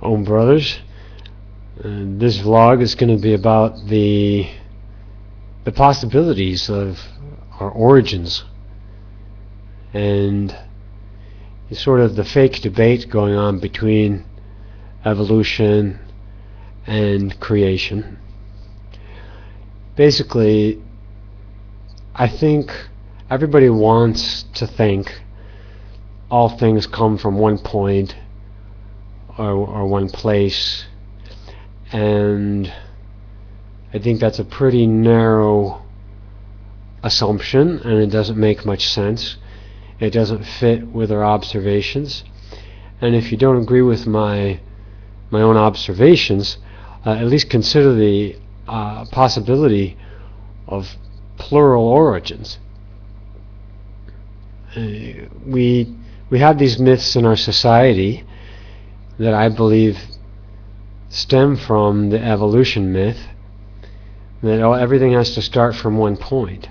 Om Brothers. This vlog is going to be about the possibilities of our origins and sort of the fake debate going on between evolution and creation. Basically, I think everybody wants to think all things come from one point or one place, and I think that's a pretty narrow assumption, and it doesn't make much sense. It doesn't fit with our observations, and if you don't agree with my own observations, at least consider the possibility of plural origins. We have these myths in our society that I believe stem from the evolution myth, that everything has to start from one point.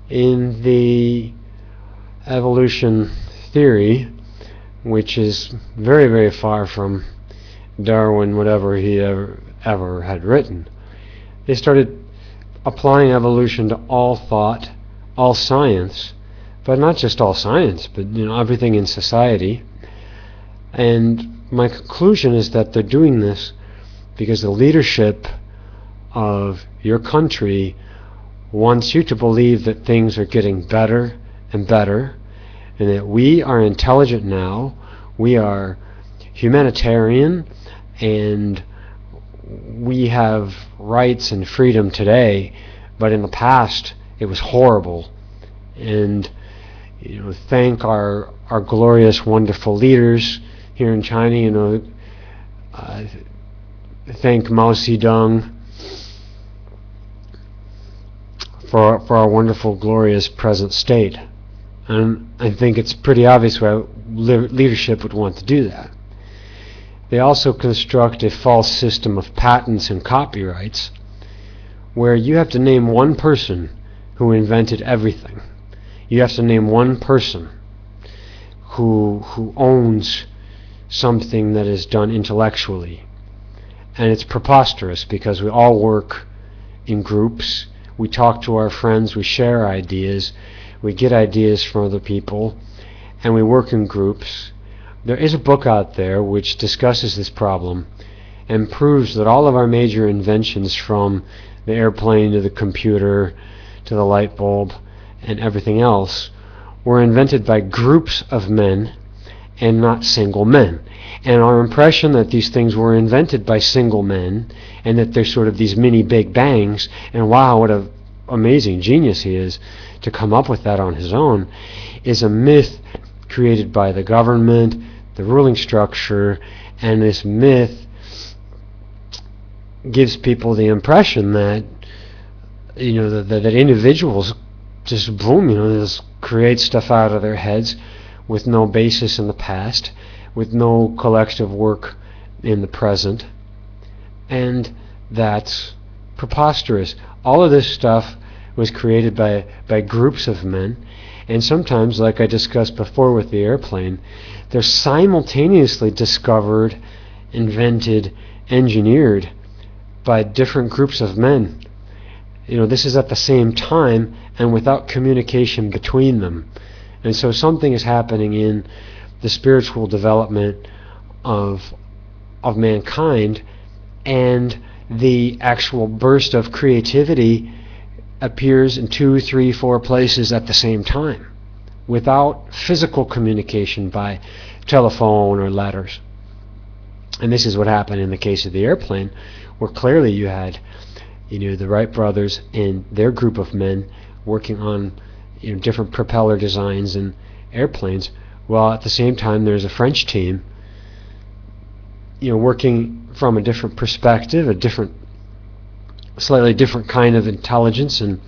In the evolution theory, which is very, very far from Darwin, whatever he ever had written, they started applying evolution to all thought, all science, but not just all science, but everything in society. And my conclusion is that they're doing this because the leadership of your country wants you to believe that things are getting better and better, and that we are intelligent now, we are humanitarian, and we have rights and freedom today, but in the past it was horrible. And thank our glorious, wonderful leaders here in China. Thank Mao Zedong for our wonderful, glorious present state. And I think it's pretty obvious why leadership would want to do that. They also construct a false system of patents and copyrights where you have to name one person who invented everything. You have to name one person who owns something that is done intellectually. And it's preposterous because we all work in groups. We talk to our friends, we share ideas, we get ideas from other people, and we work in groups. There is a book out there which discusses this problem and proves that all of our major inventions, from the airplane to the computer to the light bulb and everything else, were invented by groups of men and not single men. And our impression that these things were invented by single men and that they're sort of these mini big bangs, and wow, what an amazing genius he is to come up with that on his own, is a myth created by the government, the ruling structure. And this myth gives people the impression that that individuals just boom, just create stuff out of their heads with no basis in the past, with no collective work in the present. And that's preposterous. All of this stuff was created by groups of men, and sometimes, like I discussed before with the airplane, they're simultaneously discovered, invented, engineered by different groups of men. This is at the same time and without communication between them. And so something is happening in the spiritual development of mankind, and the actual burst of creativity appears in 2, 3, 4 places at the same time, without physical communication by telephone or letters. And this is what happened in the case of the airplane, where clearly you had the Wright brothers and their group of men working on different propeller designs and airplanes, while at the same time there's a French team working from a different perspective, slightly different kind of intelligence and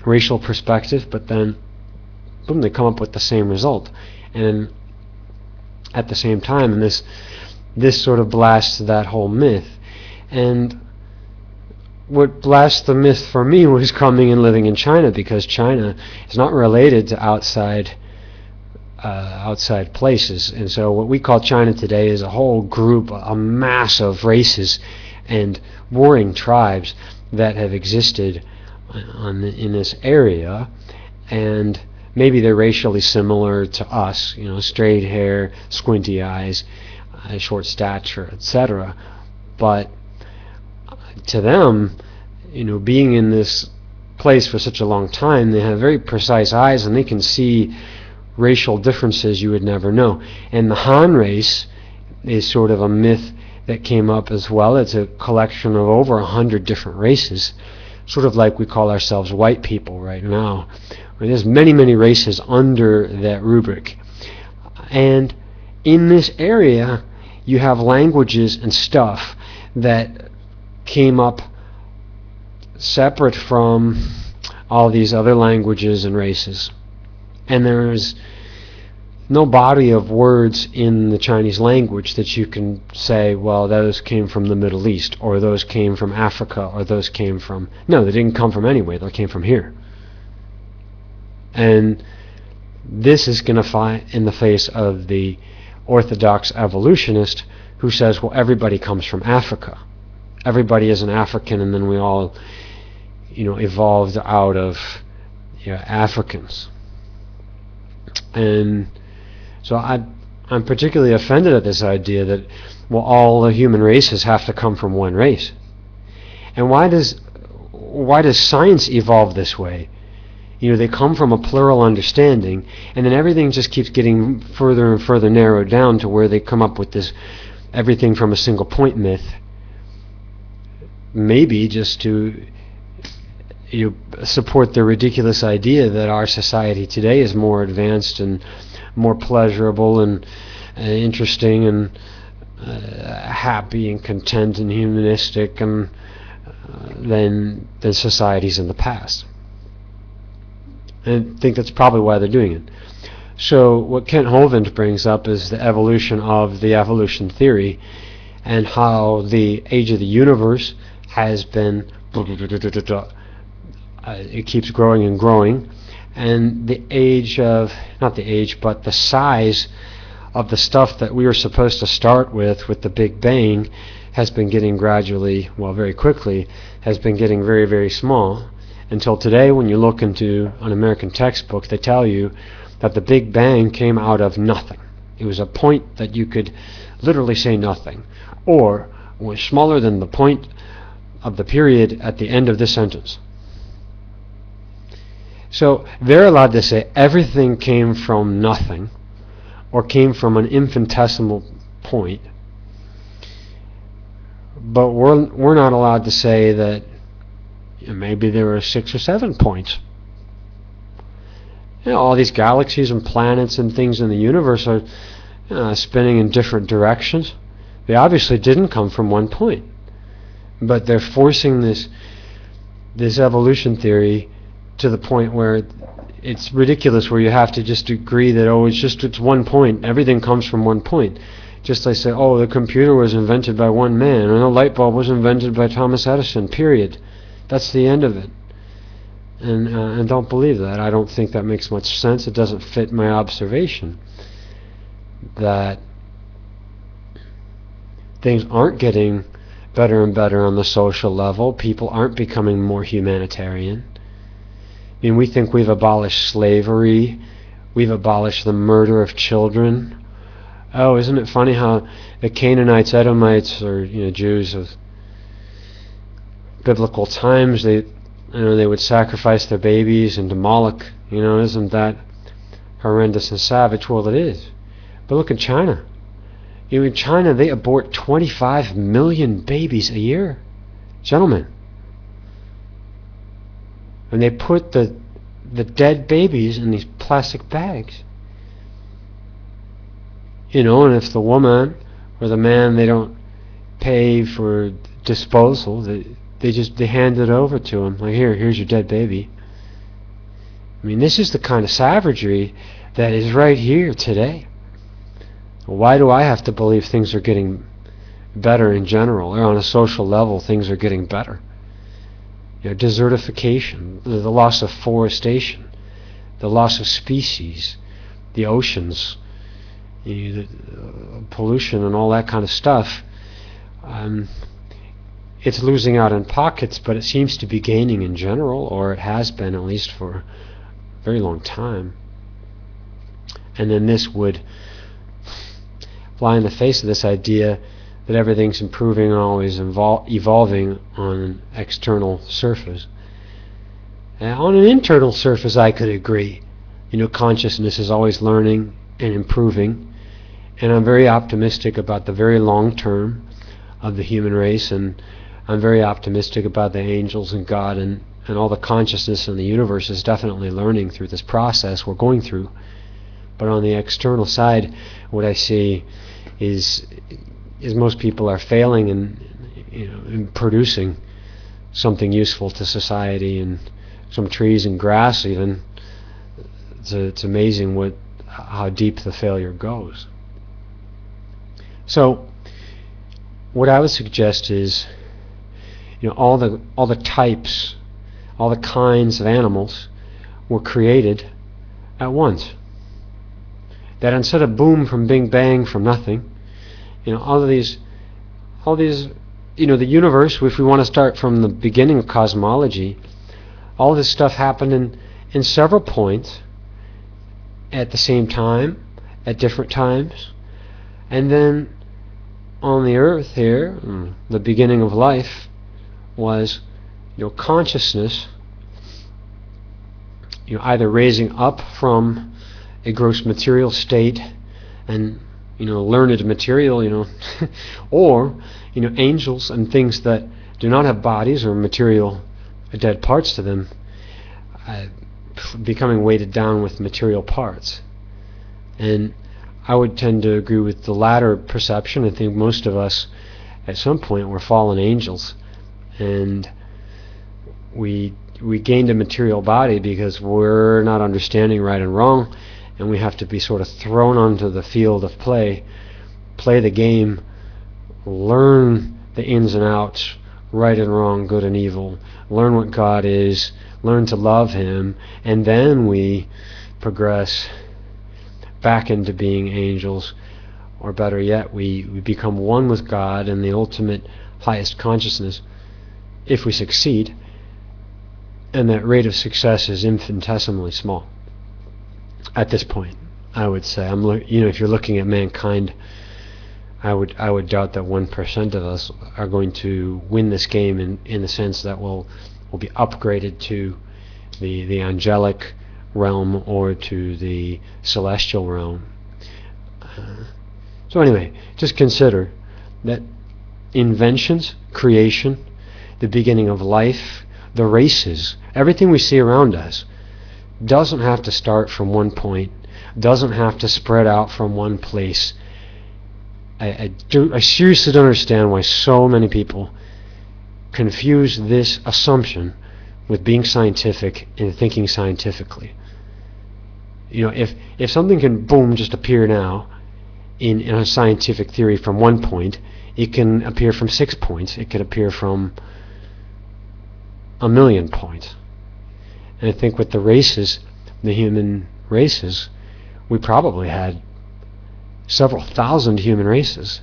racial perspective, but then boom, they come up with the same result. And at the same time, and this sort of blasts that whole myth. And what blasted the myth for me was coming and living in China, because China is not related to outside outside places. And so what we call China today is a whole group, a mass of races and warring tribes that have existed in this area, and maybe they're racially similar to us, straight hair, squinty eyes, short stature, etc. But to them, being in this place for such a long time, they have very precise eyes and they can see racial differences you would never know. And the Han race is sort of a myth that came up as well. It's a collection of over 100 different races, sort of like we call ourselves white people right now. There's many, many races under that rubric. And in this area, you have languages and stuff that came up separate from all these other languages and races. And there's no body of words in the Chinese language that you can say, well, those came from the Middle East, or those came from Africa, or those came from... No, they didn't come from anywhere. They came from here. And this is going to fly in the face of the orthodox evolutionist who says, well, everybody comes from Africa. Everybody is an African, and then we all, evolved out of Africans. And so I'm particularly offended at this idea that, well, all the human races have to come from one race. And why does science evolve this way? They come from a plural understanding, and then everything just keeps getting further and further narrowed down to where they come up with this everything from a single point myth, maybe just to support the ridiculous idea that our society today is more advanced and more pleasurable and interesting and happy and content and humanistic and than societies in the past. And I think that's probably why they're doing it. So what Kent Hovind brings up is the evolution of the evolution theory, and how the age of the universe has been it keeps growing and growing, and the age of, not the age, but the size of the stuff that we were supposed to start with the Big Bang has been getting gradually, well, very quickly, has been getting very, very small, until today when you look into an American textbook, they tell you that the Big Bang came out of nothing. It was a point that you could literally say nothing, or was smaller than the point of the period at the end of this sentence. So they're allowed to say everything came from nothing, or came from an infinitesimal point, but we're not allowed to say that maybe there were 6 or 7 points. All these galaxies and planets and things in the universe are spinning in different directions. They obviously didn't come from one point, but they're forcing this evolution theory to the point where it's ridiculous, where you have to just agree that it's 1 point. Everything comes from 1 point. Just like say, the computer was invented by one man, or the light bulb was invented by Thomas Edison, period. That's the end of it. And don't believe that. I don't think that makes much sense. It doesn't fit my observation that things aren't getting better and better on the social level. People aren't becoming more humanitarian. I mean, we think we've abolished slavery. We've abolished the murder of children. Oh, isn't it funny how the Canaanites, Edomites, or Jews of biblical times, they would sacrifice their babies into Moloch. Isn't that horrendous and savage? Well, it is. But look at China. In China, they abort 25 million babies a year, gentlemen. And they put the dead babies in these plastic bags. And if the woman or the man, they don't pay for disposal, they hand it over to them. Like, here's your dead baby. I mean, this is the kind of savagery that is right here today. Why do I have to believe things are getting better in general, or on a social level things are getting better? Desertification, the loss of forestation, the loss of species, the oceans, the pollution and all that kind of stuff, it's losing out in pockets, but it seems to be gaining in general, or it has been at least for a very long time. And then this would fly in the face of this idea that everything's improving and always evolving on an external surface. On an internal surface, I could agree. Consciousness is always learning and improving, and I'm very optimistic about the very long term of the human race, and I'm very optimistic about the angels and God, and all the consciousness in the universe is definitely learning through this process we're going through. But on the external side, what I see is most people are failing in producing something useful to society, and some trees and grass even. It's amazing how deep the failure goes. So what I would suggest is, all the types, all the kinds of animals were created at once. That instead of boom from Big Bang from nothing, all these, the universe, if we want to start from the beginning of cosmology, all this stuff happened in several points at the same time, at different times, and then on the earth here, the beginning of life was, consciousness, either raising up from a gross material state and learned material, or angels and things that do not have bodies or material dead parts to them, becoming weighted down with material parts. And I would tend to agree with the latter perception. I think most of us at some point were fallen angels, and we gained a material body because we're not understanding right and wrong, and we have to be sort of thrown onto the field of play the game, learn the ins and outs, right and wrong, good and evil, learn what God is, learn to love Him, and then we progress back into being angels, or better yet, we become one with God in the ultimate highest consciousness, if we succeed, and that rate of success is infinitesimally small at this point. I would say, if you're looking at mankind, I would doubt that 1% of us are going to win this game in the sense that we'll be upgraded to the angelic realm or to the celestial realm. So anyway, just consider that inventions, creation, the beginning of life, the races, everything we see around us doesn't have to start from one point, doesn't have to spread out from one place. I seriously don't understand why so many people confuse this assumption with being scientific and thinking scientifically. If something can boom just appear now in a scientific theory from one point, it can appear from 6 points, it can appear from 1,000,000 points. And I think with the races, the human races, we probably had several thousand human races,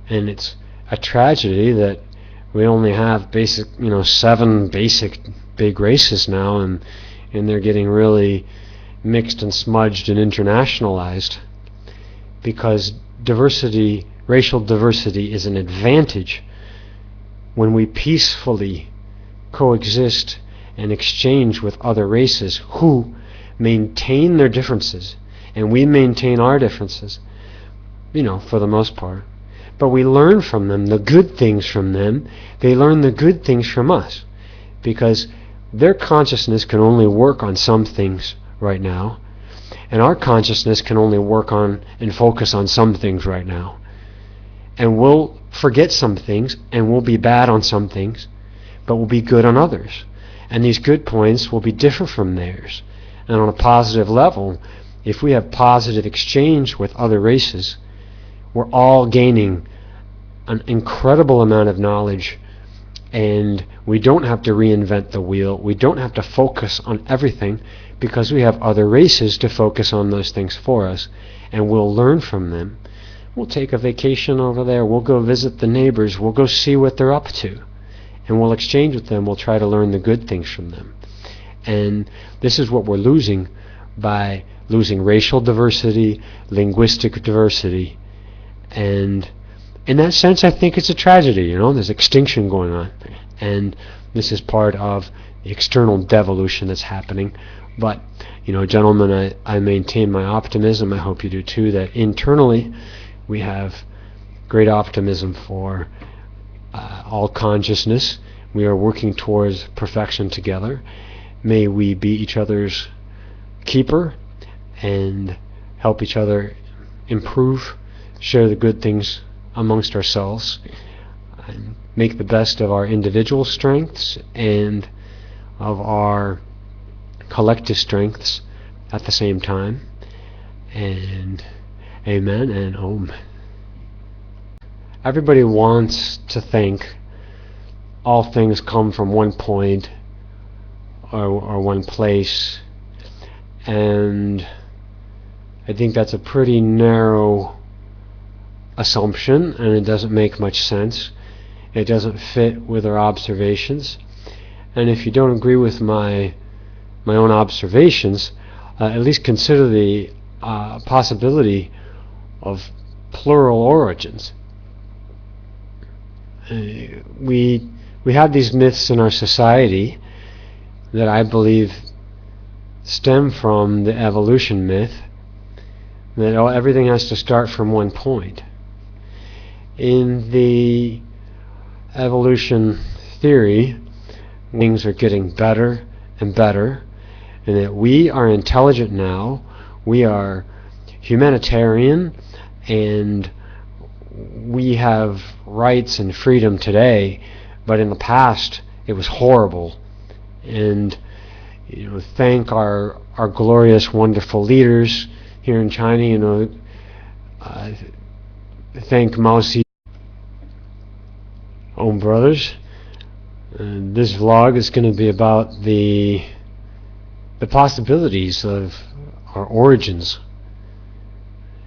and it's a tragedy that we only have 7 basic big races now, and they're getting really mixed and smudged and internationalized, because diversity, racial diversity, is an advantage when we peacefully coexist and exchange with other races who maintain their differences, and we maintain our differences, for the most part. But we learn from them the good things from them. They learn the good things from us, because their consciousness can only work on some things right now, and our consciousness can only work on and focus on some things right now. And we'll forget some things, and we'll be bad on some things, but we'll be good on others. And these good points will be different from theirs. And on a positive level, if we have positive exchange with other races, we're all gaining an incredible amount of knowledge And we don't have to reinvent the wheel. We don't have to focus on everything, because we have other races to focus on those things for us, and we'll learn from them. We'll take a vacation over there. We'll go visit the neighbors. We'll go see what they're up to, and we'll exchange with them. We'll try to learn the good things from them. And this is what we're losing by losing racial diversity, linguistic diversity. And in that sense, I think it's a tragedy. There's extinction going on, and this is part of the external devolution that's happening. But gentlemen, I maintain my optimism. I hope you do too. That internally, we have great optimism for all consciousness. We are working towards perfection together. May we be each other's keeper and help each other improve, share the good things amongst ourselves, and make the best of our individual strengths and of our collective strengths at the same time. And amen and om. Everybody wants to think all things come from one point or one place, and I think that's a pretty narrow assumption, and it doesn't make much sense. It doesn't fit with our observations. And if you don't agree with my own observations, at least consider the possibility of plural origins. We have these myths in our society that I believe stem from the evolution myth, that everything has to start from one point. In the evolution theory, things are getting better and better, and that we are intelligent now, we are humanitarian, and we have rights and freedom today, but in the past it was horrible. And thank our glorious, wonderful leaders here in China. Thank Mao Zedong. Brothers. This vlog is going to be about the possibilities of our origins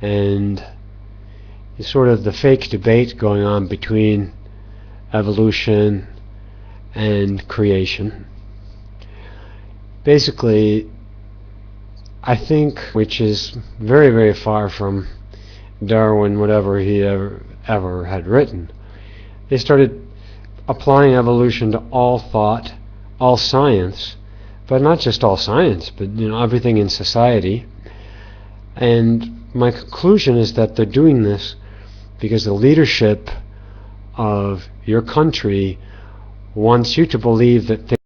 and sort of the fake debate going on between evolution and creation. Basically, I think, which is very, very far from Darwin, whatever he ever had written, they started applying evolution to all thought, all science, but not just all science, but everything in society. And my conclusion is that they're doing this because the leadership of your country wants you to believe that